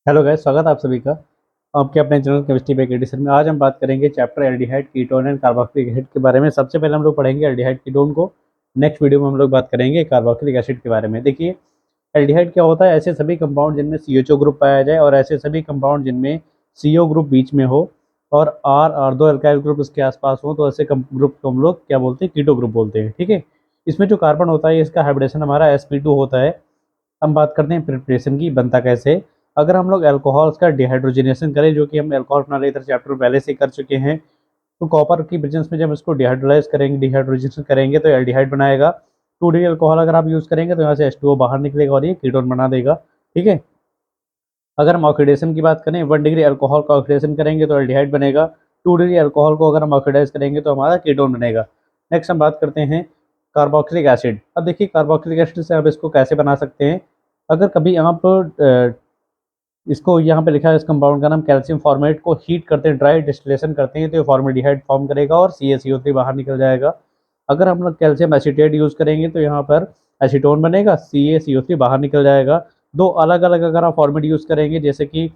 Hello guys, स्वागत है आप सभी का आपके अपने चैनल केमिस्ट्री बैक एडिशन में। आज हम बात करेंगे chapter aldehyde ketone and carboxylic acid के बारे में। सबसे पहले हम लोग पढ़ेंगे एल्डिहाइड कीटोन को। नेक्स्ट वीडियो में हम लोग बात करेंगे कार्बोक्सिलिक एसिड के बारे में। देखिए, एल्डिहाइड क्या होता है? ऐसे सभी कंपाउंड जिनमें CHO ग्रुप पाया जाए और ऐसे सभी कंपाउंड जिनमें CO ग्रुप बीच में हो और R दो अल्काइल ग्रुप इसके आसपास हो, तो ऐसे ग्रुप को हम लोग क्या बोलते हैं? कीटो ग्रुप बोलते हैं। ठीक है। इसमें जो कार्बन होता है इसका हाइब्रिडेशन हमारा sp2 होता है। हम बात करते हैं प्रिपरेशन की, बनता कैसे। अगर हम लोग अल्कोहल्स का डिहाइड्रोजनेशन करें, जो कि हम अल्कोहल बना रहे इधर चैप्टर पहले से कर चुके हैं, तो कॉपर की प्रेजेंस में जब इसको डिहाइड्रोलाइज करेंगे, डिहाइड्रोजनेशन करेंगे, तो एल्डिहाइड बनाएगा। 2D अल्कोहल अगर आप यूज़ करेंगे तो यहाँ से H2O बाहर निकलेगा और ये कीटोन बना देगा। ठीक है। अगर हम ऑक्सीडेशन की बात करें, 1 डिग्री अल्कोहल का ऑक्सीडेशन करेंगे तो एल्डिहाइड बनेगा। 2 डिग्री अल्कोहल को अगर हम ऑक्सीडाइज करेंगे तो हमारा कीटोन बनेगा। नेक्स्ट हम बात करते हैं कार्बोक्सिलिक एसिड। अब देखिए, कार्बोक्सिलिक एसिड से आप इसको कैसे बना सकते हैं। अगर कभी आप इसको यहाँ पे लिखा है, इस कंपाउंड का नाम कैल्शियम फॉर्मेट को हीट करते हैं, ड्राई डिस्टिलेशन करते हैं, तो ये फॉर्मेल्डिहाइड फॉर्म करेगा और CaCO3 बाहर निकल जाएगा। अगर हम लोग कैल्शियम एसीटेट यूज़ करेंगे तो यहाँ पर एसीटोन बनेगा, CaCO3 बाहर निकल जाएगा। दो अलग अलग अगर आप फॉर्मेट यूज़ करेंगे, जैसे कि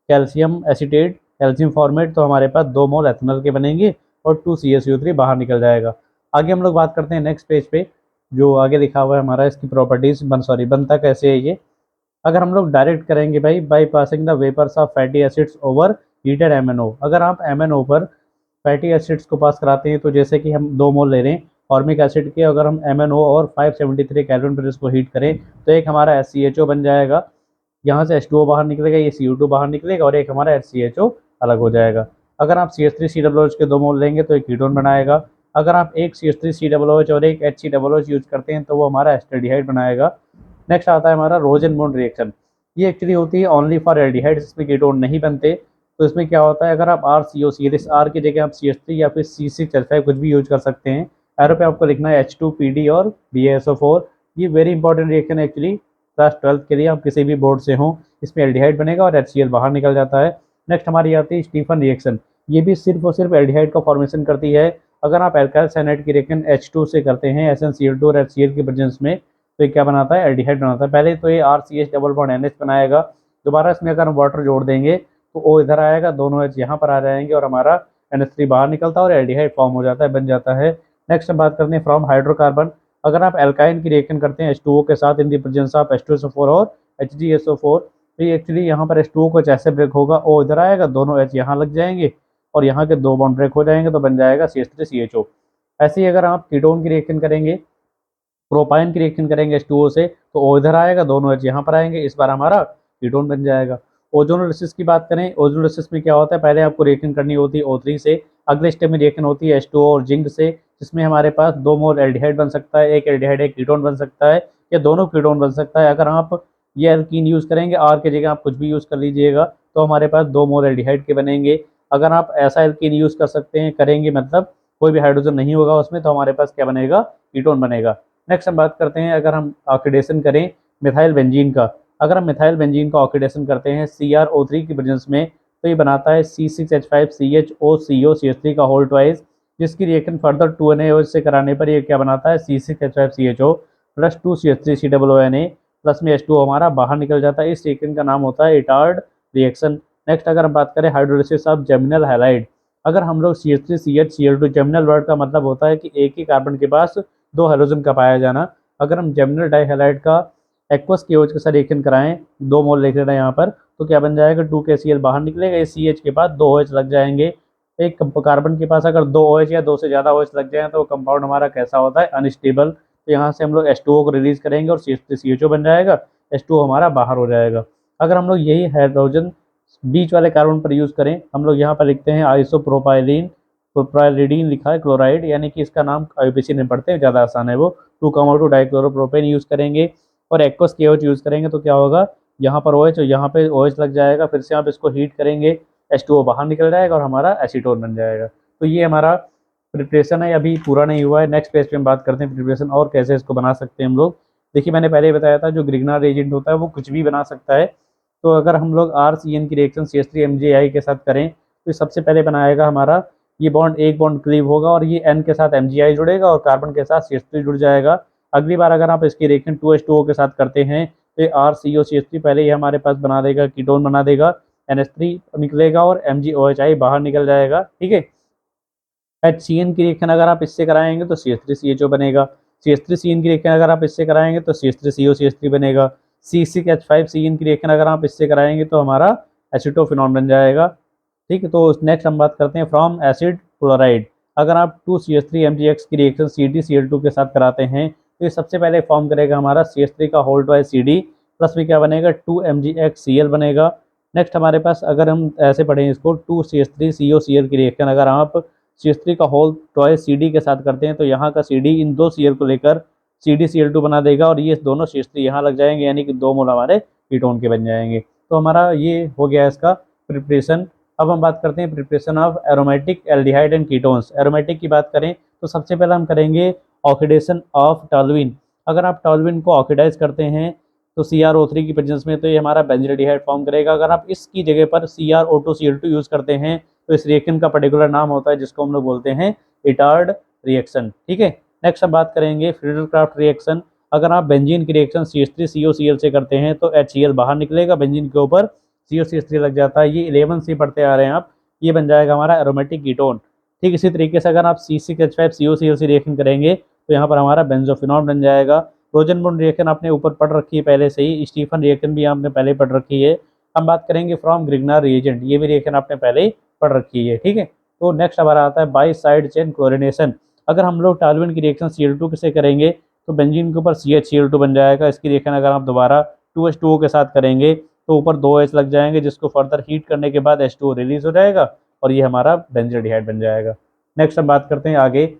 कैल्शियम एसीटेट, कैल्शियम फॉर्मेट, तो हमारे पास 2 मोल एथेनॉल के बनेंगे और 2 CaCO3 बाहर निकल जाएगा। आगे हम लोग बात करते हैं नेक्स्ट पेज पे, जो आगे लिखा हुआ है हमारा, इसकी प्रॉपर्टीज बनता कैसे है ये। अगर हम लोग डायरेक्ट करेंगे भाई, by passing the vapours of fatty acids over heated MnO। अगर आप MnO पर फैटी एसिड्स को पास कराते हैं, तो जैसे कि हम 2 मोल ले रहे हैं फॉर्मिक एसिड के, अगर हम MnO और 573 केल्विन पर इसको हीट करें, तो एक हमारा SCHO बन जाएगा। यहाँ से H2O बाहर निकलेगा, ये CO2 बाहर निकलेगा और एक हमारा HCHO अलग हो जाएगा। अगर आप CH3COOH के 2 मोल लेंगे तो एक कीटोन बनाएगा। अगर आप एक CH3COOH और एक HCOOH यूज करते हैं तो वो हमारा एस्टरडिहाइड बनाएगा। नेक्स्ट आता है हमारा रोजन बॉन्ड रिएक्शन। ये एक्चुअली होती है ओनली फॉर एल्डिहाइड, इसमें कीटोन नहीं बनते। तो इसमें क्या होता है, अगर आप RCO इस R की जगह आप CH3 या फिर C6H5 कुछ भी यूज कर सकते हैं। एरो पे आपको लिखना है H2PD और BaSO4। ये वेरी इंपॉर्टेंट रिएक्शन है एक्चुअली क्लास 12 के लिए, आप किसी भी बोर्ड से हो। इसमें एल्डिहाइड बनेगा और HCl बाहर निकल जाता है। नेक्स्ट हमारी आती है स्टीफन रिएक्शन। ये भी सिर्फ और सिर्फ एल्डिहाइड का फॉर्मेशन करती है। अगर आप एल्काइल साइनाइड की रिएक्शन H2 से करते हैं, SnCl2 और HCl की प्रेजेंस में, तो ये क्या बनाता है? एल्डिहाइड बनाता है। पहले तो ये RCH डबल बॉन्ड NH बनाएगा। दोबारा इसमें अगर हम वाटर जोड़ देंगे तो O इधर आएगा, दोनों H यहाँ पर आ जाएंगे और हमारा NH3 बाहर निकलता है और एल्डिहाइड फॉर्म हो जाता है, बन जाता है। नेक्स्ट हम बात करते हैं फ्रॉम हाइड्रोकार्बन। अगर आप एल्काइन की रिएक्शन करते हैं H2O के साथ इन दी प्रेजेंस ऑफ H2SO4 और HgSO4, तो ये एक्चुअली यहाँ पर H2O को ऐसे ब्रेक होगा, O इधर आएगा, दोनों H यहाँ लग जाएंगे और यहाँ के 2 बॉन्ड ब्रेक हो जाएंगे, तो बन जाएगा CH3CHO। ऐसे ही अगर आप कीटोन की रिएक्शन करेंगे, प्रोपाइन की रिएक्शन करेंगे H2O से, तो O इधर आएगा, दोनों H यहाँ पर आएंगे, इस बार हमारा कीटोन बन जाएगा। ओजोनोलिसिस की बात करें, ओजोनोलिसिस में क्या होता है, पहले आपको रिएक्शन करनी होती है O3 से, अगले स्टेप में रिएक्शन होती है H2O और जिंक से, जिसमें हमारे पास 2 मोल एल्डिहाइड बन सकता है, एक एल्डिहाइड एक कीटोन बन सकता है, या दोनों कीटोन बन सकता है। अगर आप ये एल्कीन यूज़ करेंगे, R की जगह आप कुछ भी यूज़ कर लीजिएगा, तो हमारे पास 2 मोल एल्डिहाइड के बनेंगे। अगर आप ऐसा एल्कीन यूज़ कर सकते हैं, करेंगे मतलब कोई भी हाइड्रोजन नहीं होगा उसमें, तो हमारे पास क्या बनेगा? कीटोन बनेगा। नेक्स्ट हम बात करते हैं, अगर हम ऑक्सीडेशन करें मिथाइल बेंजीन का। अगर हम मिथाइल बेंजीन का ऑक्सीडेशन करते हैं CrO3 की प्रेजेंस में, तो ये बनाता है C6H5CHOCO CH3 का होल ट्वाइस, जिसकी रिएक्शन फर्दर 2NaOH से कराने पर ये क्या बनाता है? C6H5CHO प्लस 2CH3COONA प्लस में H2O हमारा बाहर निकल जाता है। इस रिएक्शन का नाम होता है इटार्ड रिएक्शन। नेक्स्ट अगर हम बात करें हाइड्रोलिसिस ऑफ जेमिनल हैलाइड। अगर हम लोग CH3CHCl2, जेमिनल वर्ड का मतलब होता है कि एक ही कार्बन के पास 2 हाइड्रोजन का पाया जाना। अगर हम जेमिनल डाइहैलाइड का एक्वस KOH के साथ रिएक्शन कराएं, 2 मोल लिख लेना यहाँ पर, तो क्या बन जाएगा? 2KCl बाहर निकलेगा, इस CH के बाद 2OH लग जाएंगे। एक कार्बन के पास अगर 2 OH या 2 से ज़्यादा OH लग जाए तो वो कंपाउंड हमारा कैसा होता है? अनस्टेबल। तो यहाँ से हम लोग H2O को रिलीज करेंगे और CH3CHO बन जाएगा, H2O हमारा बाहर हो जाएगा। अगर हम लोग यही हाइड्रोजन बीच वाले कार्बन पर यूज़ करें, हम लोग यहाँ पर लिखते हैं आइसोप्रोपाइलीन, प्रोपाइलिडीन लिखा है क्लोराइड, यानी कि इसका नाम IUPAC नहीं पढ़ते, ज़्यादा आसान है वो। 2 डाइक्लोरोप्रोपेन यूज़ करेंगे और एक्वस KOH यूज़ करेंगे, तो क्या होगा? यहाँ पर OH और यहाँ पे OH लग जाएगा, फिर से आप इसको हीट करेंगे, H2O बाहर निकल जाएगा और हमारा एसीटोन बन जाएगा। तो ये हमारा प्रिपरेशन है, अभी पूरा नहीं हुआ है। नेक्स्ट पेज पे हम बात करते हैं प्रिपरेशन और कैसे इसको बना सकते हैं हम लोग। देखिए, मैंने पहले ही बताया था, जो ग्रिग्नार एजेंट होता है वो कुछ भी बना सकता है। तो अगर हम लोग RCN की रिएक्शन CH3MgI के साथ करें, तो सबसे पहले बनाएगा हमारा ये बॉन्ड, एक बॉन्ड क्लीव होगा और ये N के साथ MgI जुड़ेगा और कार्बन के साथ CH3 जुड़ जाएगा। अगली बार अगर आप इसकी रिएक्शन 2H2O के साथ करते हैं, तो ये RCOCH3 पहले ये हमारे पास बना देगा, कीटोन बना देगा, NH3 निकलेगा और MgOHI बाहर निकल जाएगा। ठीक है, HCN की रिएक्शन अगर आप इससे कराएंगे तो CH3CHO बनेगा, CH3CN की रिएक्शन अगर आप इससे कराएंगे तो CH3COCH3 बनेगा, C6H5CN की रिएक्शन अगर आप इससे कराएंगे तो हमारा एसिटोफिनॉन बन जाएगा। ठीक है, तो नेक्स्ट हम बात करते हैं फ्रॉम एसिड क्लोराइड। अगर आप 2CH3MgX की रिएक्शन CdCl2 के साथ कराते हैं तो ये सबसे पहले फॉर्म करेगा हमारा CH3 का होल ट्वाइस CD प्लस में क्या बनेगा 2MgXCl बनेगा। नेक्स्ट हमारे पास अगर हम ऐसे पढ़ें इसको 2CH3COCl की रिएक्शन अगर आप CH3 का होल ट्वाइस CD के साथ करते हैं तो यहाँ का CD इन दो Cl को लेकर CdCl2 बना देगा और ये दोनों CH3 यहाँ लग जाएंगे, यानी कि 2 मोल हमारे कीटोन के बन जाएंगे। तो हमारा ये हो गया इसका प्रिपरेशन। अब हम बात करते हैं preparation of aromatic aldehyde and ketones. Aromatic की बात करें तो सबसे पहले हम करेंगे ऑक्सीडेशन ऑफ टॉल्यूइन। अगर आप टॉल्यूइन को ऑक्सीडाइज करते हैं तो CrO3 की प्रेजेंस में तो ये हमारा बेंजल्डिहाइड फॉर्म करेगा। अगर आप इसकी जगह पर CrO2Cl2 यूज़ करते हैं तो इस रिएक्शन का पर्टिकुलर नाम होता है जिसको हम लोग बोलते हैं इटार्ड रिएक्शन। ठीक है, नेक्स्ट हम बात करेंगे फ्रीडल-क्राफ्ट रिएक्शन। अगर आप बेंजीन की रिएक्शन CH3COCl से करते हैं तो HCl बाहर निकलेगा, बेंजीन के ऊपर COCH3 लग जाता है। ये 11 से पढ़ते आ रहे हैं आप, ये बन जाएगा हमारा एरोमेटिक कीटोन। ठीक इसी तरीके से अगर आप C6H5COCl से रिएक्शन करेंगे तो यहाँ पर हमारा बेंजोफिनॉल बन जाएगा। रोजनबॉन्ड रिएक्शन आपने ऊपर पढ़ रखी है पहले से ही, स्टीफन रिएक्शन भी आपने पहले पढ़ रखी है। हम बात करेंगे फ्रॉम ग्रिग्नार रिएजेंट, ये भी रिएक्शन आपने पहले ही पढ़ रखी है। ठीक है, तो नेक्स्ट हमारा आता है बाई साइड चेन क्लोरिनेशन। अगर हम लोग टॉल्यूइन की रिएक्शन Cl2 से करेंगे तो बेंजीन के ऊपर CHCl2 बन जाएगा। इसकी रिएक्शन अगर आप दोबारा 2H2O के साथ करेंगे तो ऊपर 2H लग जाएंगे, जिसको फर्दर हीट करने के बाद H2O रिलीज हो जाएगा और ये हमारा बेंजल्डिहाइड बन जाएगा। नेक्स्ट हम बात करते हैं आगे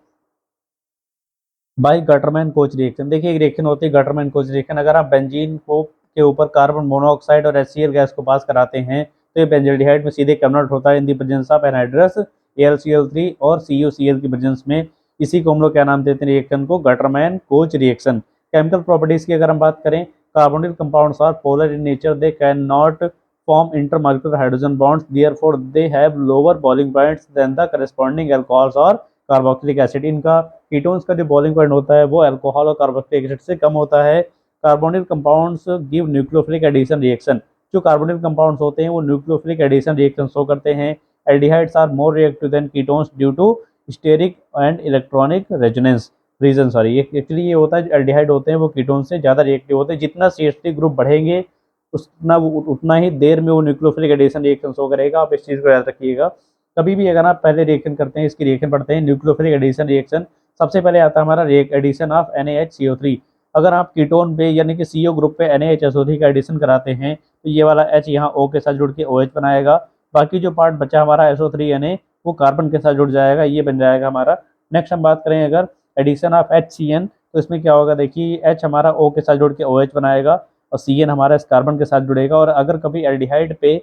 बाई गटरमैन कोच रिएक्शन। देखिए एक रिएक्शन होती है गटरमैन कोच रिएक्शन। अगर आप बेंजीन को के ऊपर कार्बन मोनोऑक्साइड और HCl गैस को पास कराते हैं तो ये बेंजल्डिहाइड में सीधे कन्वर्ट होता है in the presence of anhydrous AlCl3 और CuCl की प्रेजेंस में। इसी को हम लोग क्या नाम देते हैं रिएक्शन को, Gattermann Koch reaction. Chemical properties की अगर हम बात करें, carbonyl compounds are polar in nature, they can not form intermolecular hydrogen bonds, therefore they have lower boiling points than the corresponding alcohols और कार्बोक्सिलिक एसिड। इनका ketones का जो boiling point होता है वो अल्कोहल और कार्बोक्सिलिक एसिड से कम होता है। Carbonyl compounds give nucleophilic addition reaction. जो कार्बोनिल कंपाउंड्स होते हैं वो न्यूक्लियोफिलिक एडिशन रिएक्शन शो करते हैं। Aldehydes are more reactive than ketones due to steric and electronic resonance reason. Sorry, actually ये होता है एल्डिहाइड होते हैं वो कीटोन से ज़्यादा रिएक्टिव होते हैं। जितना CH3 ग्रुप बढ़ेंगे उतना ही देर में वो न्यूक्लियोफिलिक एडिशन रिएक्शन शो करेगा। आप इस चीज़ को याद रखिएगा। कभी भी अगर आप पहले रिएक्शन करते हैं, इसकी रिएक्शन पढ़ते हैं न्यूक्लियोफिलिक एडिशन रिएक्शन, सबसे पहले आता है हमारा एडिशन ऑफ NaHCO3। अगर आप कीटोन पे यानी कि CO ग्रुप पे NaHSO3 का एडिशन कराते हैं तो ये वाला H यहाँ O के साथ जुड़ के OH बनाएगा। बाकी जो पार्ट बचा हमारा SO3Na वो कार्बन के साथ जुड़ जाएगा, ये बन जाएगा हमारा। नेक्स्ट हम बात करें अगर एडिशन ऑफ HCN तो इसमें क्या होगा, देखिए H हमारा O के साथ जुड़ के OH बनाएगा और CN हमारा इस कार्बन के साथ जुड़ेगा। और अगर कभी एल्डिहाइड पे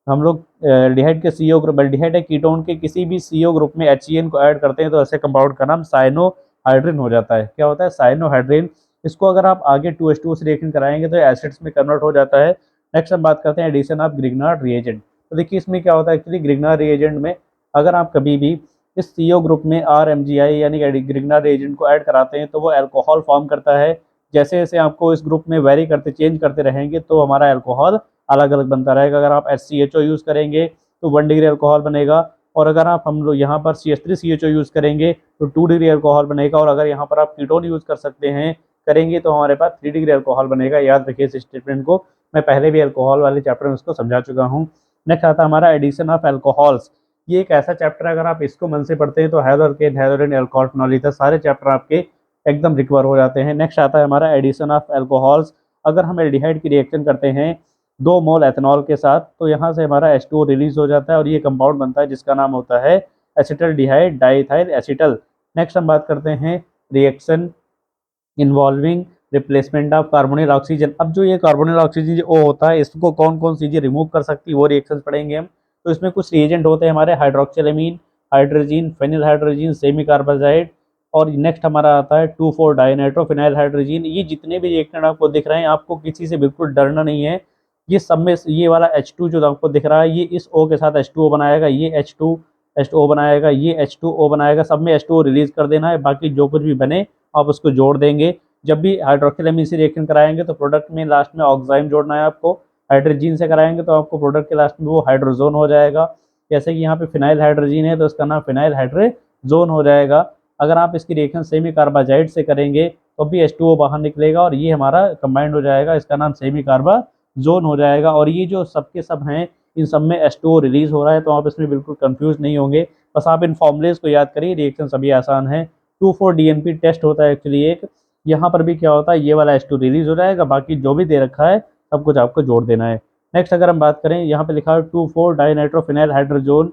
हम लोग एल्डिहाइड के CO ग्रुप, एल्डिहाइड है कीटोन के किसी भी CO ग्रुप में HCN को ऐड करते हैं तो ऐसे कंपाउंड का नाम साइनोहाइड्रिन हो जाता है। क्या होता है, साइनोहाइड्रिन। इसको अगर आप आगे 2H2O से रिएक्शन कराएंगे तो एसिड्स में कन्वर्ट हो जाता है। नेक्स्ट हम बात करते हैं एडिशन ऑफ ग्रिग्नार्ड रिएजेंट। तो देखिए इसमें क्या होता है, एक्चुअली ग्रिग्नार्ड रिएजेंट में अगर आप कभी भी इस CO ग्रुप में RMgI यानी कि ग्रिग्नार्ड रिएजेंट को ऐड कराते हैं तो वो अल्कोहल फॉर्म करता है। जैसे जैसे आपको इस ग्रुप में वेरी करते चेंज करते रहेंगे तो हमारा अल्कोहल अलग अलग बनता रहेगा। अगर आप HCHO यूज़ करेंगे तो 1 डिग्री अल्कोहल बनेगा, और अगर आप हम लोग यहाँ पर CH3CHO यूज़ करेंगे तो 2 डिग्री अल्कोहल बनेगा, और अगर यहाँ पर आप कीटोन यूज़ कर सकते हैं करेंगे तो हमारे पास 3 डिग्री अल्कोहल बनेगा। याद रखिए इस स्टेटमेंट को, मैं पहले भी अल्कोहल वाले चैप्टर में उसको समझा चुका हूँ। नेक्स्ट आता है हमारा एडिशन ऑफ अल्कोहल्स। ये एक ऐसा चैप्टर है अगर आप इसको मन से पढ़ते हैं तो हैलोअल्केन, हेलोजन, अल्कोहल, फिनोल ईथर सारे चैप्टर आपके एकदम रिकवर हो जाते हैं। नेक्स्ट आता है हमारा एडिशन ऑफ अल्कोहल्स। अगर हम एल्डिहाइड की रिएक्शन करते हैं 2 मोल एथेनॉल के साथ तो यहाँ से हमारा H2O रिलीज हो जाता है और ये कंपाउंड बनता है जिसका नाम होता है एसिटल्डिहाइड डाइथाइल एसिटल। नेक्स्ट हम बात करते हैं reaction involving replacement of carbonyl oxygen. अब जो ये कार्बोनिल ऑक्सीजन जो होता है इसको कौन कौन सी चीज़ें रिमूव कर सकती है वो रिएक्शन पढ़ेंगे हम। तो इसमें कुछ रिएजेंट होते हैं हमारे hydroxylamine, hydrazine, phenyl hydrazine, semicarbazide, और नेक्स्ट हमारा आता है 2,4 डाइनाइट्रो फिनाइल हाइड्रोजीन। ये जितने भी रिएक्शन आपको दिख रहे हैं आपको किसी से बिल्कुल डरना नहीं है। ये सब में ये वाला H2 जो आपको दिख रहा है ये इस O के साथ H2O बनाएगा, ये H2O बनाएगा, ये H2O बनाएगा, सब में H2O रिलीज कर देना है। बाकी जो कुछ भी बने आप उसको जोड़ देंगे। जब भी हाइड्रोक्सिल से रिएक्शन कराएंगे तो प्रोडक्ट में लास्ट में ऑक्साइम जोड़ना है आपको। हाइड्रोजीन से कराएंगे तो आपको प्रोडक्ट के लास्ट में वो हाइड्रोजोन हो जाएगा। जैसे कि यहाँ पे फिनाइल हाइड्रोजीन है तो इसका नाम फिनाइल हाइड्रोजोन हो जाएगा। अगर आप इसकी रिएक्शन सेमी कार्बाजाइड से करेंगे तो भी H2O बाहर निकलेगा और ये हमारा कंबाइंड हो जाएगा, इसका नाम सेमी कार्बाजोन हो जाएगा। और ये जो सबके सब हैं इन सब में H2O रिलीज हो रहा है, तो आप इसमें बिल्कुल कंफ्यूज नहीं होंगे। बस आप इन फॉर्मुलेज को याद करिए, रिएक्शन सभी आसान है। 2,4-DNP टेस्ट होता है एक्चुअली एक। यहाँ पर भी क्या होता है, ये वाला H2 रिलीज हो जाएगा, बाकी जो भी दे रखा है सब कुछ आपको जोड़ देना है। नेक्स्ट अगर हम बात करें, यहाँ पे लिखा है 2,4-डाइनाइट्रोफिनाइल hydrazone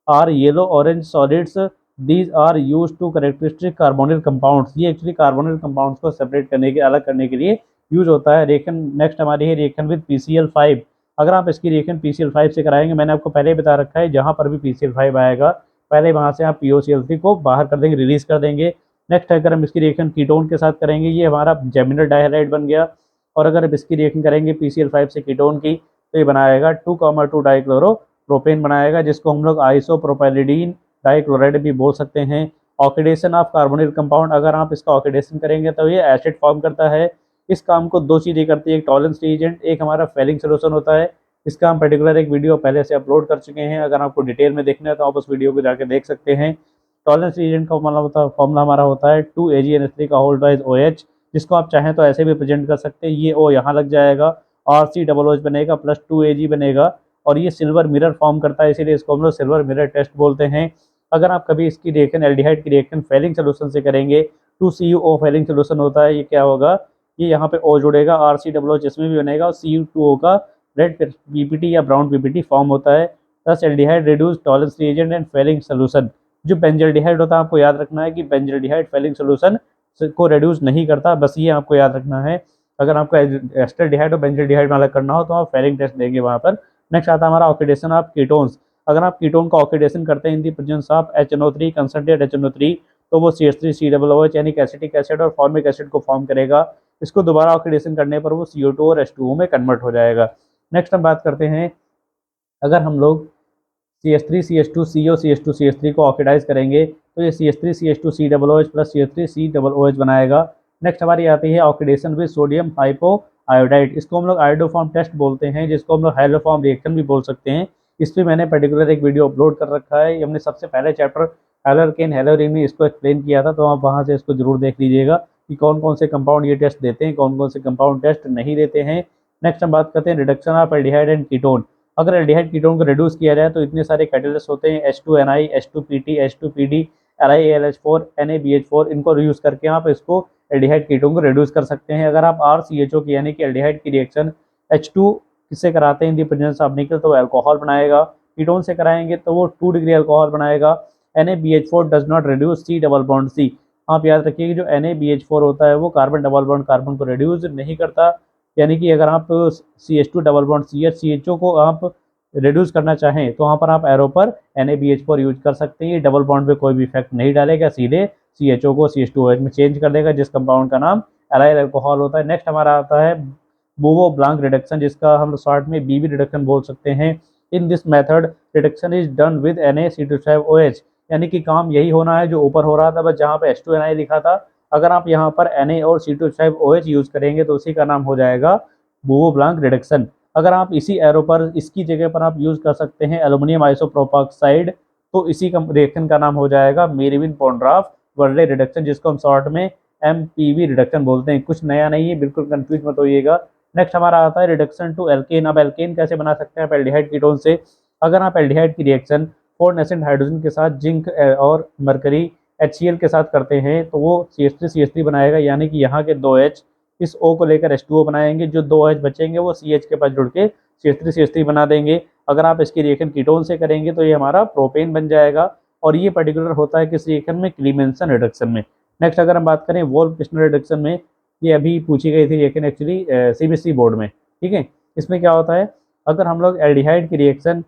are yellow orange solids, these are use to characteristic carbonyl compounds. ये एक्चुअली कार्बोनिल कंपाउंड्स को सेपरेट करने के, अलग करने के लिए यूज होता है। रिएक्शन नेक्स्ट हमारी है रिएक्शन विद PCl5। अगर आप इसकी रिएक्शन PCl5 से कराएंगे, मैंने आपको पहले ही बता रखा है, जहाँ पर भी PCl5 आएगा पहले वहाँ से आप POCl3 को बाहर कर देंगे, रिलीज कर देंगे। नेक्स्ट अगर हम इसकी रिएक्शन कीटोन के साथ करेंगे, ये हमारा जेमिनल डाइहाइड बन गया। और अगर अब इसकी रिएक्शन करेंगे PCl5 से कीटोन की, तो ये बनाएगा 2,2 डाइक्लोरोप्रोपेन बनाएगा, जिसको हम लोग आइसोप्रोपाइलिडीन डाइक्लोराइड भी बोल सकते हैं। ऑक्सीडेशन ऑफ कार्बोनिल कंपाउंड, अगर आप इसका ऑक्सीडेशन करेंगे तो ये एसिड फॉर्म करता है। इस काम को दो चीज़ें करती है, एक टॉलरेंस रिएजेंट, एक हमारा फेलिंग सोल्यूशन होता है। इसका हम पर्टिकुलर एक वीडियो पहले से अपलोड कर चुके हैं, अगर आपको डिटेल में देखना है तो आप उस वीडियो को जाके देख सकते हैं। टॉलरेंस रिएजेंट का फॉर्मूला हमारा होता है 2AgNH3 का होल बाइज OH, जिसको आप चाहें तो ऐसे भी प्रेजेंट कर सकते हैं। ये O यहाँ लग जाएगा, RCOOH बनेगा प्लस 2Ag बनेगा, और ये सिल्वर मिरर फॉर्म करता है, इसीलिए इसको हम लोग सिल्वर मिरर टेस्ट बोलते हैं। अगर आप कभी इसकी रिएक्शन एल्डिहाइड की रिएक्शन फेलिंग सोल्यूशन से करेंगे, 2CuO फेलिंग सोल्यूशन होता है, ये क्या होगा, ये यहाँ पे O जुड़ेगा, RCOOH इसमें भी बनेगा, और Cu2O का रेड PPT या ब्राउन PPT फॉर्म होता है। This aldehyde reduce Tollens reagent and Fehling solution. जो बेंजल्डिहाइड होता है, आपको याद रखना है कि बेंजल्डिहाइड फेलिंग सोल्यूशन को रिड्यूस नहीं करता, बस ये आपको याद रखना है। अगर आपको एस्टरडिहाइड और बेंजल्डिहाइड में अलग करना हो तो आप फेलिंग टेस्ट देंगे वहाँ पर। नेक्स्ट आता है हमारा ऑक्सीडेशन ऑफ कीटोन्स। अगर आप कीटोन का ऑक्सीडेशन करते हैं in the presence of HNO3 concentrate HNO3, तो वो CH3COOH यानी कि एसिटिक एसिड और फॉर्मिक एसिड को फॉर्म करेगा। इसको दोबारा ऑक्सीडेशन करने पर वो CO2 और H2O में कन्वर्ट हो जाएगा। नेक्स्ट हम बात करते हैं, अगर हम लोग CH3CH2CO CH2CH3 को ऑक्सीडाइज करेंगे तो ये CH3CH2COOH प्लस CH3COOH बनाएगा। नेक्स्ट हमारी आती है ऑक्सीडेशन विद सोडियम हाइपोआयोडाइड। इसको हम लोग आयोडोफॉर्म टेस्ट बोलते हैं, जिसको हम लोग हैलोफॉर्म रिएक्शन भी बोल सकते हैं। इस पर मैंने पर्टिकुलर एक वीडियो अपलोड कर रखा है, हमने सबसे पहले चैप्टर हैलोकेन हैलोरिन में इसको एक्सप्लेन किया था, तो आप वहाँ से इसको जरूर देख लीजिएगा कि कौन कौन से कंपाउंड ये टेस्ट देते हैं, कौन कौन से कंपाउंड टेस्ट नहीं देते हैं। नेक्स्ट हम बात करते हैं reduction of aldehyde and ketone. अगर एल्डिहाइड कीटोन को रिड्यूस किया जाए तो इतने सारे कैटलिस्ट होते हैं, H2Ni, H2PT, H2PD, LiAlH4, NaBH4, इनको यूज करके आप इसको एल्डिहाइड कीटोन को रिड्यूस कर सकते हैं। अगर आप RCHO की यानी कि एल्डिहाइड की रिएक्शन H2 से कराते हैं इन दी प्रेजेंस ऑफ निकल, तो वो अल्कोहल बनाएगा। कीटोन से कराएंगे तो वो 2 डिग्री अल्कोहल बनाएगा। NaBH4 does not reduce C double bond C। आप याद रखिए कि जो NaBH4 होता है वो कार्बन डबल बॉन्ड कार्बन को रिड्यूस नहीं करता, यानी कि अगर आप CH2 डबल बॉन्ड CHO को आप रिड्यूस करना चाहें तो वहाँ पर आप एरो पर NaBH4 यूज कर सकते हैं। ये डबल बॉन्ड पे कोई भी इफेक्ट नहीं डालेगा, सीधे CHO को CH2OH में चेंज कर देगा, जिस कंपाउंड का नाम एलाइल अल्कोहल होता है। नेक्स्ट हमारा आता है बोवो ब्लांक रिडक्शन, जिसका हम शॉर्ट में BB रिडक्शन बोल सकते हैं। In this method reduction is done with Na-C2OH, यानी कि काम यही होना है जो ऊपर हो रहा था, बस जहाँ पे H2Ni लिखा था, अगर आप यहाँ पर Na और C2OH यूज करेंगे तो उसी का नाम हो जाएगा बोवो ब्लांक रिडक्शन। अगर आप इसी एरो पर इसकी जगह पर आप यूज कर सकते हैं एल्यूमिनियम आइसोप्रोपाक्साइड, तो इसी रिएक्शन का नाम हो जाएगा मेरिविन पोंड्राफ वर्ले रिडक्शन, जिसको हम शॉर्ट में MPV रिडक्शन बोलते हैं। कुछ नया नहीं है, बिल्कुल कंफ्यूज मत होइएगा। नेक्स्ट हमारा आता है रिडक्शन टू एल्केन। अब एल्केन कैसे बना सकते हैं आप एल्डिहाइड कीटोन से। अगर आप एल्डिहाइड की रिएक्शन 4 नेसेंट हाइड्रोजन के साथ जिंक और मरकरी HCl के साथ करते हैं तो वो CH3CH3 बनाएगा, यानी कि यहाँ के 2H इस O को लेकर H2O बनाएंगे, जो 2H बचेंगे वो CH के पास जुड़ के CH3CH3 बना देंगे। अगर आप इसकी रिएक्शन कीटोन से करेंगे तो ये हमारा प्रोपेन बन जाएगा, और ये पर्टिकुलर होता है किस रिएक्शन में, क्लीमेंसन रिडक्शन में। नेक्स्ट अगर हम बात करें वोल्फ पिस्टन रिडक्शन में, ये अभी पूछी गई थी रिएक्शन एक्चुअली CBSE बोर्ड में, ठीक है। इसमें क्या होता है, अगर हम लोग एल्डिहाइड की रिएक्शन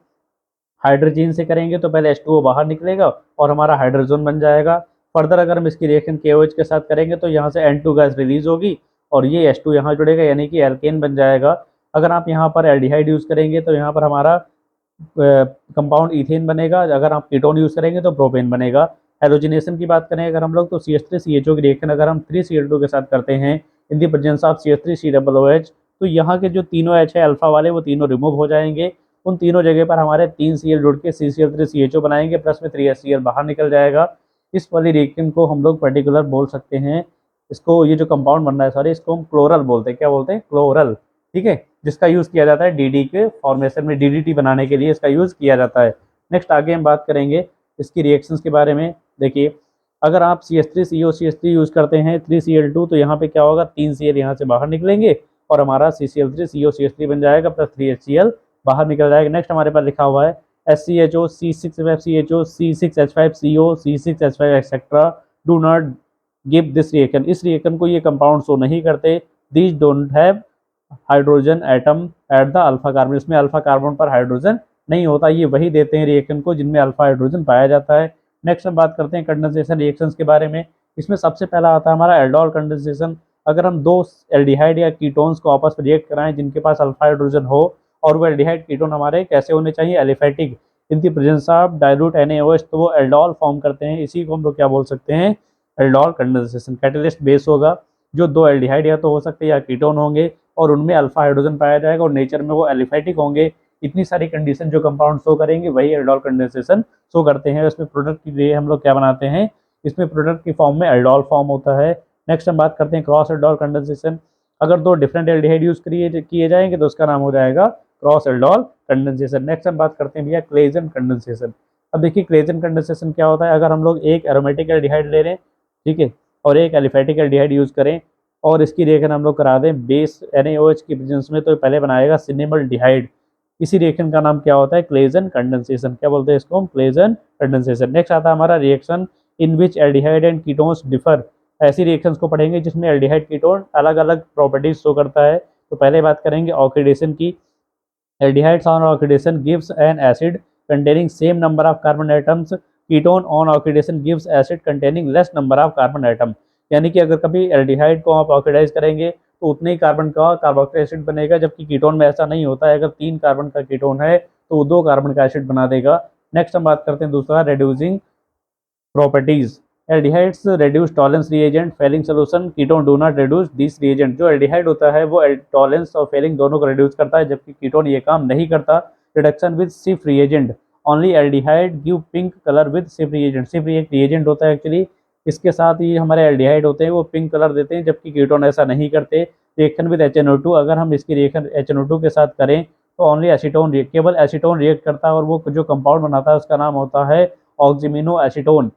हाइड्रोजीन से करेंगे तो पहले H2O बाहर निकलेगा और हमारा हाइड्रोजन बन जाएगा। फर्दर अगर हम इसकी रिएक्शन KOH के साथ करेंगे तो यहाँ से N2 गैस रिलीज होगी और ये H2 यहाँ जुड़ेगा, यानी कि एल्केन बन जाएगा। अगर आप यहाँ पर एल्डिहाइड यूज़ करेंगे तो यहाँ पर हमारा कंपाउंड इथेन बनेगा, अगर आप कीटोन यूज़ करेंगे तो प्रोपेन बनेगा। हेलोजिनेशन की बात करें अगर हम लोग, तो CH3CHO की रिएक्शन अगर हम 3Cl2 के साथ करते हैं in the presence of CH3COOH, तो यहाँ के जो तीनों H है अल्फा वाले, वो तीनों रिमूव हो जाएंगे। उन तीनों जगह पर हमारे 3 Cl जुड़ के CCl3CHO बनाएंगे, प्लस में 3HCl बाहर निकल जाएगा। इस वाली रिएक्शन को हम लोग पर्टिकुलर बोल सकते हैं, इसको, ये जो कंपाउंड बन रहा है सॉरी, इसको हम क्लोरल बोलते हैं। क्या बोलते हैं? क्लोरल। ठीक है, जिसका यूज़ किया जाता है DD के फॉर्मेशन में, DDT बनाने के लिए इसका यूज़ किया जाता है। नेक्स्ट आगे हम बात करेंगे इसकी रिएक्शंस के बारे में। देखिए, अगर आप CH3CO यूज़ करते हैं 3Cl2, तो यहाँ पे क्या होगा, 3Cl यहाँ से बाहर निकलेंगे और हमारा CCl3COCH3 बन जाएगा, प्लस 3HCl बाहर निकल जाएगा। नेक्स्ट हमारे पास लिखा हुआ है SCHO, C6H5CHO, C6H5CO, C6H5 etcetera do not give this reaction. इस रिएक्शन को ये कंपाउंड शो नहीं करते। These don't have hydrogen atom at the alpha carbon. इसमें अल्फा कार्बन पर हाइड्रोजन नहीं होता। ये वही देते हैं रिएक्शन को जिनमें अल्फा हाइड्रोजन पाया जाता है। नेक्स्ट हम बात करते हैं कंडेंसेशन रिएक्शंस के बारे में। इसमें सबसे पहला आता है हमारा एल्डोल कंडेंसेशन। अगर हम दो एल्डिहाइड या कीटोन्स को आपस में रिएक्ट कराएं जिनके पास अल्फा हाइड्रोजन हो, और वो एल्डिहाइड कीटोन हमारे कैसे होने चाहिए, aliphatic, in the presence of dilute NaOH, तो वो एल्डोल फॉर्म करते हैं। इसी को हम लोग क्या बोल सकते हैं, एल्डोल कंडेंसेशन। कैटलिस्ट बेस होगा, जो दो एल्डिहाइड या तो हो सकते हैं या कीटोन होंगे, और उनमें अल्फा हाइड्रोजन पाया जाएगा और नेचर में वो एलिफेटिक होंगे। इतनी सारी कंडीशन जो कंपाउंड शो करेंगे वही एल्डोल कंडेंसेशन शो करते हैं। इसमें प्रोडक्ट के लिए हम लोग क्या बनाते हैं, इसमें प्रोडक्ट की फॉर्म में एल्डोल फॉर्म होता है। नेक्स्ट हम बात करते हैं क्रॉस एल्डोल कंडेंसेशन। अगर दो डिफरेंट एल्डिहाइड यूज किए जाएंगे तो उसका नाम हो जाएगा क्रॉस एल्डोल कंडेंसेशन। नेक्स्ट हम बात करते हैं भैया क्लेजन कंडेंसेशन। अब देखिए क्लेजन कंडेंसेशन क्या होता है, अगर हम लोग एक एरोमेटिक एल्डिहाइड ले रहे हैं, ठीक है, और एक एलिफेटिक एल्डिहाइड यूज करें और इसकी रिएक्शन हम लोग करा दें बेस NaOH की प्रेजेंस में, तो पहले बनाएगा सिनेमल डिहाइड। इसी रिएक्शन का नाम क्या होता है, क्लेजन कंडेंसेशन। क्या बोलते हैं इसको हम, क्लेजन कंडेंसेशन। नेक्स्ट आता है हमारा reaction in which aldehyde and ketones differ. ऐसी रिएक्शंस को पढ़ेंगे जिसमें एल्डिहाइड कीटोन अलग अलग प्रॉपर्टीज शो करता है। तो पहले बात करेंगे ऑक्सीडेशन की। Aldehydes on oxidation gives an acid containing same number of carbon atoms. Ketone on oxidation gives acid containing less number of carbon atom. यानी कि अगर कभी एल्डिहाइड को आप ऑक्सीडाइज करेंगे तो उतने ही कार्बन का कार्बोक्सिलिक एसिड बनेगा, जबकि कीटोन में ऐसा नहीं होता है। अगर 3 कार्बन का कीटोन है तो वो 2 कार्बन का एसिड बना देगा। नेक्स्ट हम बात करते हैं दूसरा, reducing properties. Aldehydes reduce Tollens reagent, Fehling solution, ketone do not reduce this reagent. जो एल्डिहाइड होता है वो टॉलेंस और फेलिंग दोनों को रिड्यूस करता है, जबकि कीटोन ये काम नहीं करता। रिडक्शन विद सिफ reagent, only aldehyde give pink colour with सिफ रिएजेंट। सिफ एक रिएजेंट होता है एक्चुअली, इसके साथ ही हमारे एल्डिहाइड होते हैं वो पिंक कलर देते हैं, जबकि कीटोन ऐसा नहीं करते। रिएक्शन विद HNO2, अगर हम इसकी रिएक्शन HNO2 के साथ करें तो ओनली एसीटोन, केवल एसीटोन रिएक्ट करता है, और वो जो कंपाउंड बनाता है उसका नाम होता है oximino acetone.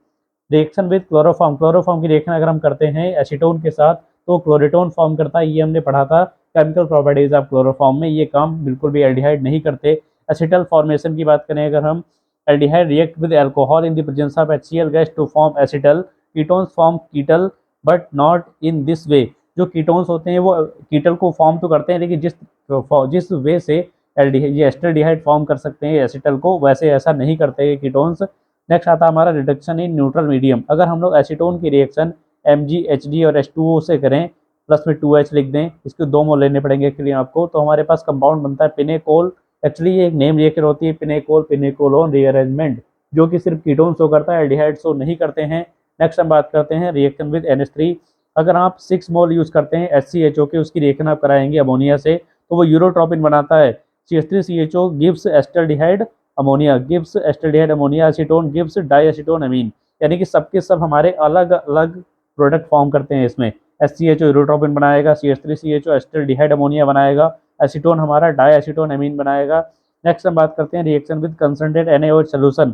Reaction with chloroform, chloroform की रिएक्शन अगर हम करते हैं एसीटोन के साथ तो क्लोरीटोन फॉर्म करता है। ये हमने पढ़ा था केमिकल प्रॉपर्टीज ऑफ क्लोरोफॉर्म में। ये काम बिल्कुल भी एल्डिहाइड नहीं करते। एसिटल फॉर्मेशन की बात करें अगर हम, aldehyde react with alcohol in the presence of HCl gas to form acetal. Ketones form ketal but not in this way. जो कीटोन्स होते हैं वो कीटल को फॉर्म तो करते हैं, लेकिन जिस वे से एल्डिहाइड ये एस्टरडिहाइड फॉर्म कर सकते हैं एसिटल को, वैसे ऐसा नहीं करते ये कीटोन्स। नेक्स्ट आता है हमारा रिडक्शन इन न्यूट्रल मीडियम। अगर हम लोग एसीटोन की रिएक्शन MgHd और H2O से करें, प्लस में 2H लिख दें, इसके 2 मोल लेने पड़ेंगे एक्चुअली आपको, तो हमारे पास कंपाउंड बनता है पिनेकोल। एक्चुअली ये एक नेम रिएक्शन होती है, पिनेकोल पिनेकोलोन रीअरेंजमेंट, जो कि सिर्फ कीटोन शो करता है, एल्डिहाइड शो नहीं करते हैं। नेक्स्ट हम बात करते हैं रिएक्शन विद NH3। अगर आप 6 मोल यूज करते हैं HCHO के, उसकी रिएक्शन आप कराएंगे अमोनिया से, तो वो यूरोट्रोपिन बनाता है। CH3CHO gives acetaldehyde ammonia, gives acetaldehyde ammonia, acetone gives diacetone amine. यानी कि सबके सब हमारे अलग अलग प्रोडक्ट फॉर्म करते हैं इसमें। HCHO यूरोट्रोपिन बनाएगा, CH3CHO एस्टल्डिहाइड अमोनिया बनाएगा, एसीटोन हमारा डाईएसीटोन अमीन बनाएगा। नेक्स्ट हम बात करते हैं reaction with concentrate NaOH solution.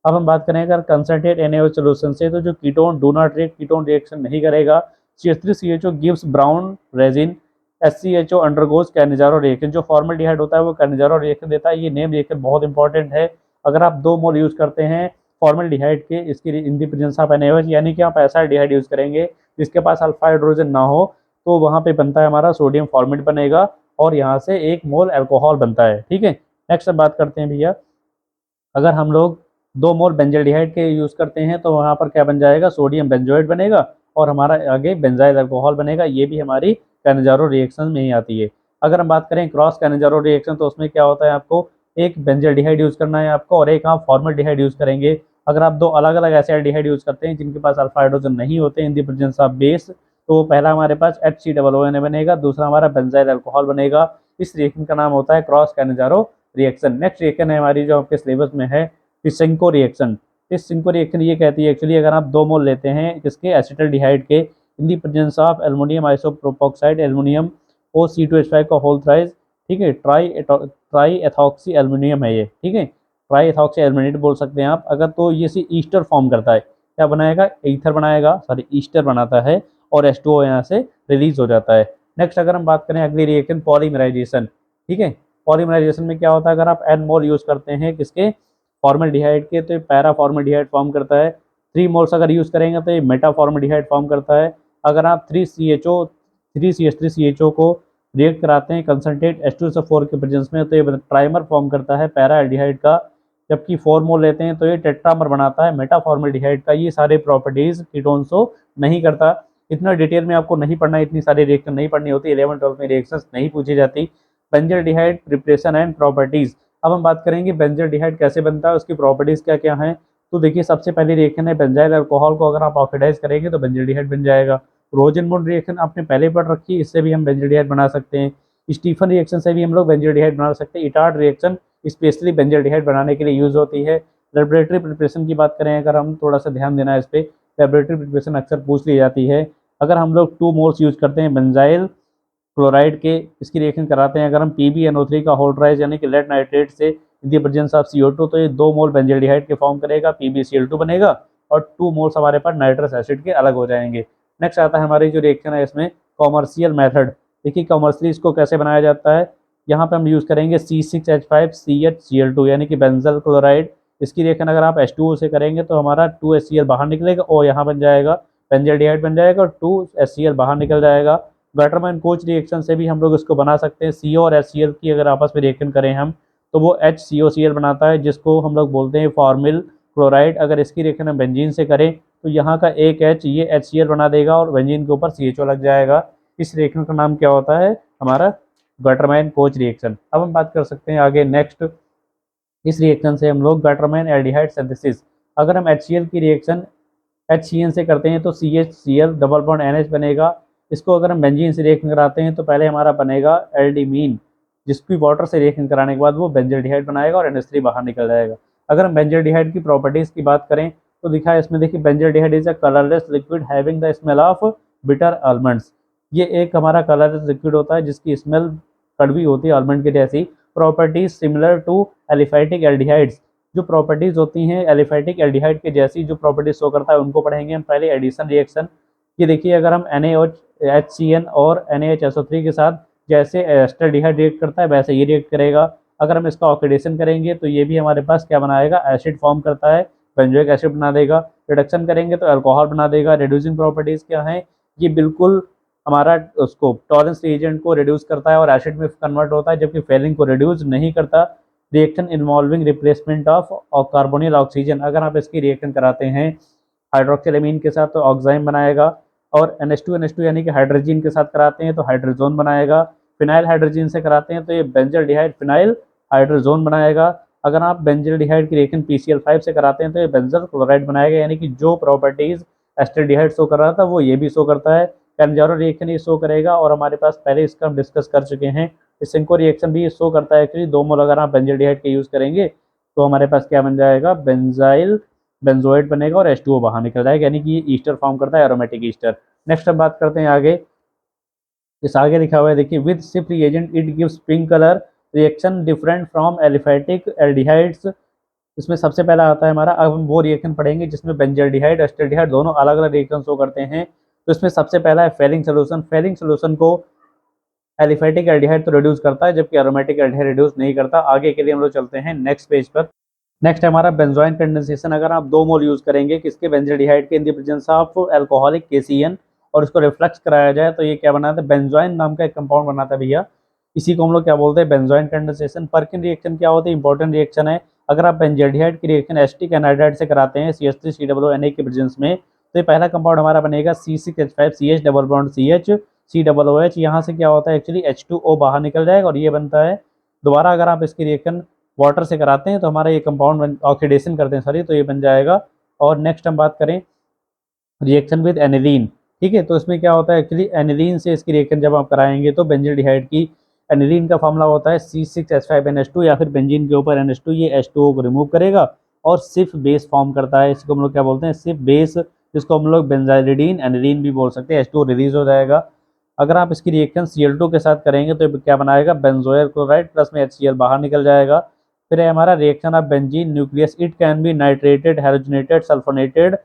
अब हम बात करें अगर कंसंट्रेट NaOH सोल्यूशन से, तो जो ketone do not react, ketone reaction नहीं करेगा। CH3CHO gives brown resin, SCHO undergoes Cannizzaro reaction. जो फॉर्मल्डिहाइड होता है वो कैनिजारो रिएक्शन देता है। ये नेम रिएक्शन बहुत इंपॉर्टेंट है। अगर आप 2 मोल यूज करते हैं फॉर्मल्डिहाइड के, इसकी इन दी प्रेजेंस ऑफ NaOH, यानी कि आप ऐसा एल्डिहाइड यूज करेंगे जिसके पास अल्फा हाइड्रोजन ना हो, तो वहाँ पे बनता है हमारा सोडियम फॉर्मेट बनेगा, और यहाँ से 1 मोल अल्कोहल बनता है। ठीक है, नेक्स्ट हम बात करते हैं भैया, अगर हम लोग 2 मोल बेंजल्डिहाइड के यूज़ करते हैं तो वहाँ पर क्या बन जाएगा, सोडियम बेंजोएट बनेगा, और हमारा आगे बेंजाइल अल्कोहल बनेगा। ये भी हमारी कैनेजारो रिएक्शन में ही आती है। अगर हम बात करें क्रॉस कैनेजारो रिएक्शन, तो उसमें क्या होता है, आपको एक बेंजल्डिहाइड यूज़ करना है आपको, और एक आप फॉर्मल्डिहाइड यूज़ करेंगे, अगर आप दो अलग अलग ऐसे एल्डिहाइड यूज करते हैं जिनके पास अल्फा हाइड्रोजन नहीं होते इन द प्रेजेंस ऑफ बेस, तो पहला हमारे पास HCOON बनेगा, दूसरा हमारा बेंजाइल अल्कोहल बनेगा। इस रिएक्शन का नाम होता है cross Cannizzaro reaction. Next reaction है हमारी जो आपके सिलेबस में है टिस्सेंको रिएक्शन। टिस्सेंको रिएक्शन ये कहती है एक्चुअली अगर आप दो मोल लेते हैं किसके एसिटल्डिहाइड के in the presence of aluminium isopropoxide aluminium O(C2H5) का होल थ्राइस, ठीक है, ट्राई एथॉक्सी एल्युमिनियम है ये, ठीक है, ट्राई एथॉक्सी एल्युमिनेट बोल सकते हैं आप। अगर तो ये सी ईस्टर फॉर्म करता है, क्या बनाएगा, ईथर बनाएगा, सॉरी ईस्टर बनाता है और H2O यहाँ से रिलीज हो जाता है। नेक्स्ट अगर हम बात करें अगली रिएक्शन पॉलीमराइजेशन, ठीक है, पॉलीमराइजेशन में क्या होता है, अगर आप एन मोल यूज करते हैं किसके फॉर्मल्डिहाइड के तो ये पैरा फॉर्मल्डिहाइड फॉर्म करता है। 3 मोल्स अगर यूज करेंगे तो ये मेटा फॉर्मल्डिहाइड फॉर्म करता है। अगर आप 3CH3CH3CHO को रिएक्ट कराते हैं कंसनट्रेट H2SO4 के प्रेजेंस में तो ये ट्राइमर फॉर्म करता है पैरा एल्डिहाइड का। जबकि 4 मोल लेते हैं तो ये टेट्रामर बनाता है मेटा फॉर्मल्डिहाइड का। ये सारे प्रॉपर्टीज कीटोन्स को नहीं करता। इतना डिटेल में आपको नहीं पढ़ना, इतनी सारी रिएक्शन नहीं पढ़नी होती, 11-12 में रिएक्शंस नहीं पूछी जाती। Benzaldehyde preparation and properties. अब हम बात करेंगे बेंजल्डिहाइड कैसे बनता है, उसकी प्रॉपर्टीज क्या क्या हैं। तो देखिए सबसे पहली रिएक्शन है बेंजाइल अल्कोहल को अगर आप ऑक्सीडाइज करेंगे तो बेंजल्डिहाइड बन जाएगा। रोजनबॉन्ड रिएक्शन आपने पहले पढ़ रखी है, इससे भी हम बेंजल्डिहाइड बना सकते हैं। स्टीफन रिएक्शन से भी हम लोग बेंजल्डिहाइड बना सकते हैं। इटार्ड रिएक्शन स्पेशली बेंजल्डिहाइड बनाने के लिए यूज होती है। लेबोरेटरी प्रिपरेशन की बात करें अगर हम, थोड़ा सा ध्यान देना है इस पर, लेबोरेटरी प्रिपरेशन अक्सर पूछ ली जाती है। अगर हम लोग 2 मोल्स यूज करते हैं बेंजाइल क्लोराइड के, इसकी रिएक्शन कराते हैं अगर हम PbNO3 का होल ट्राइज यानी कि लेड नाइट्रेट से इन द प्रेजेंस ऑफ CO2 तो ये 2 मोल बेंजल्डिहाइड के फॉर्म करेगा, PbCl2 बनेगा और 2 मोल्स हमारे पास नाइट्रस एसिड के अलग हो जाएंगे। नेक्स्ट आता है हमारी जो रिएक्शन है इसमें कॉमर्शियल मेथड। देखिए कॉमर्शियली इसको कैसे बनाया जाता है, यहाँ पे हम यूज़ करेंगे C6H5CHCl2 यानी कि बेंजल क्लोराइड। इसकी रिएक्शन अगर आप H2O से करेंगे तो हमारा 2HCl बाहर निकलेगा, O यहाँ बन जाएगा, बेंजल्डिहाइड बन जाएगा और 2HCl बाहर निकल जाएगा। गटरमैन कोच रिएक्शन से भी हम लोग इसको बना सकते हैं। CO और HCl की अगर आपस में रिएक्शन करें हम तो वो HCOCl बनाता है जिसको हम लोग बोलते हैं फॉर्मिल क्लोराइड। अगर इसकी रिएक्शन हम बेंजीन से करें तो यहाँ का एक H ये HCl बना देगा और बेंजीन के ऊपर CHO लग जाएगा। इस रिएक्शन का नाम क्या होता है, हमारा गटरमैन कोच रिएक्शन। अब हम बात कर सकते हैं आगे नेक्स्ट, इस रिएक्शन से हम लोग गटरमैन एल्डिहाइड सिंथेसिस। अगर हम HCl की रिएक्शन HCN से करते हैं तो CHCl डबल बॉन्ड NH बनेगा। इसको अगर हम बेंजीन से रिएक्शन कराते हैं तो पहले हमारा बनेगा एल्डिमीन, जिसकी वाटर से रिएक्शन कराने के बाद वो बेंजल्डिहाइड बनाएगा और NH3 बाहर निकल जाएगा। अगर हम बेंजल्डिहाइड की प्रॉपर्टीज की बात करें तो दिखा है इसमें, देखिए benzaldehyde is a colourless liquid having the smell of bitter almonds. ये एक हमारा कलरलेस लिक्विड होता है जिसकी स्मेल कड़वी होती है आलमंड की जैसी। Properties similar to aliphatic aldehydes, जो प्रॉपर्टीज होती हैं एलिफैटिक एल्डिहाइड के जैसी जो प्रॉपर्टीज शो करता है उनको पढ़ेंगे हम पहले। एडिशन रिएक्शन, ये देखिए अगर हम NaOH और NaHSO3 के साथ जैसे एस्टरडिहाइड रिएक्ट करता है वैसे ये रिएक्ट करेगा। अगर हम इसका ऑक्सीडेशन करेंगे तो ये भी हमारे पास क्या बनाएगा, एसिड फॉर्म करता है, बेंजोइक एसिड बना देगा। रिडक्शन करेंगे तो अल्कोहल बना देगा। रिड्यूसिंग प्रॉपर्टीज क्या है, ये बिल्कुल हमारा उसको टॉलरेंस रिएजेंट को रिड्यूस करता है और एसिड में कन्वर्ट होता है, जबकि फेलिंग को रिड्यूस नहीं करता। Reaction involving replacement of carbonyl oxygen, अगर आप इसकी रिएक्शन कराते हैं हाइड्रोक्सिलेमीन के साथ तो ऑक्साइम बनाएगा और NH2NH2 यानी कि हाइड्रोजन के साथ कराते हैं तो हाइड्रोजोन बनाएगा। फिनाइल हाइड्रोजन से कराते हैं तो ये बेंजल्डिहाइड फिनाइल हाइड्रोजोन बनाएगा। अगर आप बेंजल्डिहाइड की रिएक्शन PCl5 से कराते हैं तो ये बेंजल क्लोराइड बनाएगा, यानी कि जो प्रॉपर्टीज एस्टरडिहाइड शो कर रहा था वो ये भी शो करता है। कैंजारो रिएक्शन ये शो करेगा और हमारे पास पहले इसका हम डिस्कस कर चुके हैं। सिंको रिएक्शन भी ये शो करता है एक्चुअली 2 मोल अगर आप बेंजल्डिहाइड के यूज करेंगे तो हमारे पास क्या बन जाएगा, बेंजाइल बेंजोइड बनेगा और H2O बाहर निकल जाएगा, यानी कि ये ईस्टर फॉर्म करता है, एरोमेटिक ईस्टर। नेक्स्ट हम बात करते हैं आगे, इस आगे लिखा हुआ है देखिए with Schiff reagent it gives pink colour, reaction different from aliphatic aldehydes. इसमें सबसे पहला आता है हमारा, अब हम वो रिएक्शन पढ़ेंगे जिसमें बेंजल्डिहाइड एस्टल्डिहाइड दोनों अलग अलग रिएक्शन शो करते हैं। तो इसमें सबसे पहला है फेलिंग सोल्यूशन। फेलिंग सोल्यूशन को एलिफैटिक एल्डिहाइड तो रिड्यूस करता है जबकि एरोमेटिक एल्डिहाइड रिड्यूस नहीं करता। आगे के लिए हम लोग चलते हैं नेक्स्ट पेज पर। नेक्स्ट हमारा बेंजोइन कंडेंसेशन। अगर आप 2 मोल यूज करेंगे किसके, बेंजल्डिहाइड के, इन the presence of alcoholic KCN और इसको रिफ्लेक्स कराया जाए तो ये क्या बनाता है, बेंजोइन नाम का एक कंपाउंड बनाता है भैया। इसी को हम लोग क्या बोलते हैं, बेंजोइन कंडेंसेशन। पर्किन रिएक्शन क्या होती है, इंपॉर्टेंट रिएक्शन है। अगर आप बेंजल्डिहाइड की रिएक्शन एसिटिक एनाइड्राइड से कराते हैं CH3COO के प्रेजेंस में तो ये पहला कंपाउंड हमारा बनेगा C6H5CH double bond CH COOH। यहाँ से क्या होता है एक्चुअली H2O बाहर निकल जाएगा और ये बनता है। दोबारा अगर आप इसकी रिएक्शन वाटर से कराते हैं तो हमारा ये कंपाउंड ऑक्सीडेशन करते हैं सॉरी, तो ये बन जाएगा। और नेक्स्ट हम बात करें रिएक्शन विद एनिलीन, ठीक है, तो इसमें क्या होता है एक्चुअली एनिलीन से इसकी रिएक्शन जब आप कराएंगे तो बेंजील्डिहाइड की एनिलीन का फॉर्मूला होता है C6H5NH2 या फिर बेंजीन के ऊपर NH2, ये H2O को रिमूव करेगा और सिर्फ बेस फॉर्म करता है। इसको हम लोग क्या बोलते हैं, सिर्फ बेस, जिसको हम लोग बेंजाइलिडीन एनिलीन भी बोल सकते हैं। H2O रिलीज हो जाएगा। अगर आप इसकी रिएक्शन Cl2 के साथ करेंगे तो क्या बनाएगा, बेंजोइल क्लोराइड प्लस में HCl बाहर निकल जाएगा। फिर है हमारा reaction of benzene nucleus, it can be nitrated, halogenated, sulphonated,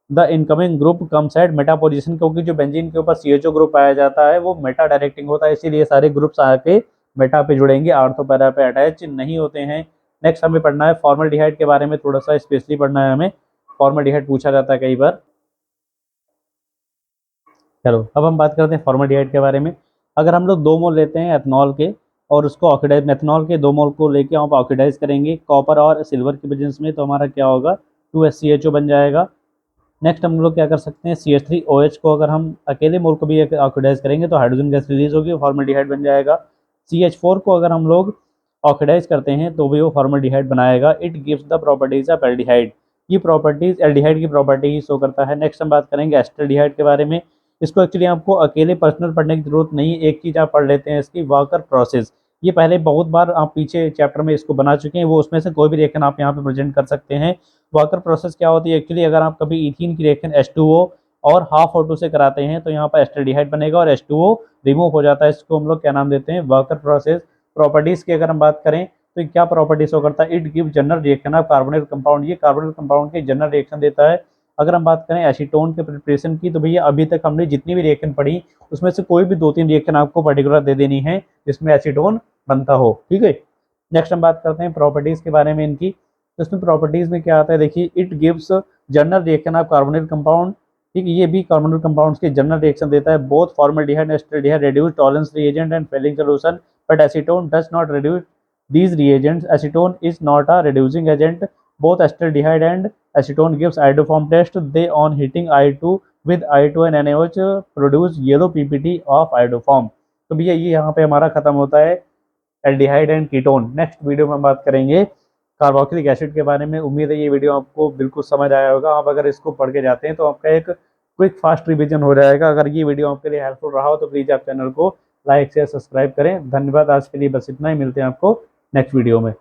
the incoming group comes at meta position, क्योंकि जो बेंजीन के ऊपर CHO ग्रुप पाया जाता है वो मेटा डायरेक्टिंग होता है, इसीलिए सारे ग्रुप्स आके मेटा पे जुड़ेंगे, आर्थो पैरा पे अटैच नहीं होते हैं। नेक्स्ट हमें पढ़ना है फॉर्मल्डिहाइड के बारे में, थोड़ा सा स्पेशली पढ़ना है हमें, फॉर्मल्डिहाइड पूछा जाता है कई बार। चलो अब हम बात करते हैं फॉर्मल्डिहाइड के बारे में। अगर हम लोग 2 मोल लेते हैं एथनॉल के और उसको ऑक्सीडाइज, मेथनॉल के 2 मोल को लेके आप ऑक्सीडाइज करेंगे कॉपर और सिल्वर की प्रेजेंस में, तो हमारा क्या होगा, 2HCHO बन जाएगा। नेक्स्ट हम लोग क्या कर सकते हैं, CH3OH को अगर हम अकेले मोल को भी ऑक्सीडाइज करेंगे तो हाइड्रोजन गैस रिलीज होगी, फॉर्मल्डिहाइड बन जाएगा। CH4 को अगर हम लोग ऑक्सीडाइज करते हैं तो भी वो फॉर्मल्डिहाइड बनाएगा। It gives the properties of aldehyde, ये प्रॉपर्टीज एल्डिहाइड की प्रॉपर्टी ही शो करता है। नेक्स्ट हम बात करेंगे एस्टल्डिहाइड के बारे में। इसको एक्चुअली आपको अकेले पर्सनल पढ़ने की जरूरत नहीं, एक चीज़ आप पढ़ लेते हैं इसकी, वाकर प्रोसेस। ये पहले बहुत बार आप पीछे चैप्टर में इसको बना चुके हैं, वो उसमें से कोई भी रिएक्शन आप यहाँ पे प्रेजेंट कर सकते हैं। वाकर प्रोसेस क्या होती है एक्चुअली, अगर आप कभी इथीन की रिएक्शन H2O और हाफ O2 से कराते हैं तो यहाँ पर एस्टल्डिहाइड बनेगा और H2O रिमूव हो जाता है। इसको हम लोग क्या नाम देते हैं, वाकर प्रोसेस। प्रॉपर्टीज की अगर हम बात करें तो क्या प्रॉपर्टीज शो करता है, it give general reaction of carbonyl compound, ये कार्बोनिल कंपाउंड के जनरल रिएक्शन देता है। अगर हम बात करें एसीटोन के प्रिपरेशन की तो भैया अभी तक हमने जितनी भी रिएक्शन पढ़ी उसमें से कोई भी 2-3 रिएक्शन आपको पर्टिकुलर दे देनी है जिसमें एसीटोन बनता हो, ठीक है। नेक्स्ट हम बात करते हैं प्रॉपर्टीज के बारे में इनकी। तो इसमें प्रॉपर्टीज में क्या आता है देखिए, it gives general reaction of carbonyl compound, ठीक है, ये भी कार्बोनिल कंपाउंड्स के जनरल रिएक्शन देता है। Both formaldehyde and acetaldehyde reduce Tollens reagent and Fehling solution, but acetone does not reduce these reagents. Acetone is not a reducing agent. Both acetaldehyde and acetone gives iodoform test. They on hitting I2 with I2 and NaOH produce yellow PPT of iodoform. तो भैया ये यहाँ पे हमारा खत्म होता है aldehyde and ketone. Next video में हम बात करेंगे कार्बोक्सिलिक एसिड के बारे में। उम्मीद है ये वीडियो आपको बिल्कुल समझ आया होगा। आप अगर इसको पढ़ के जाते हैं तो आपका एक क्विक फास्ट रिवीजन हो जाएगा। अगर ये वीडियो आपके लिए हेल्पफुल रहा हो तो प्लीज़ आप चैनल को लाइक शेयर सब्सक्राइब करें। धन्यवाद, आज के लिए बस इतना ही, मिलते हैं आपको नेक्स्ट वीडियो में।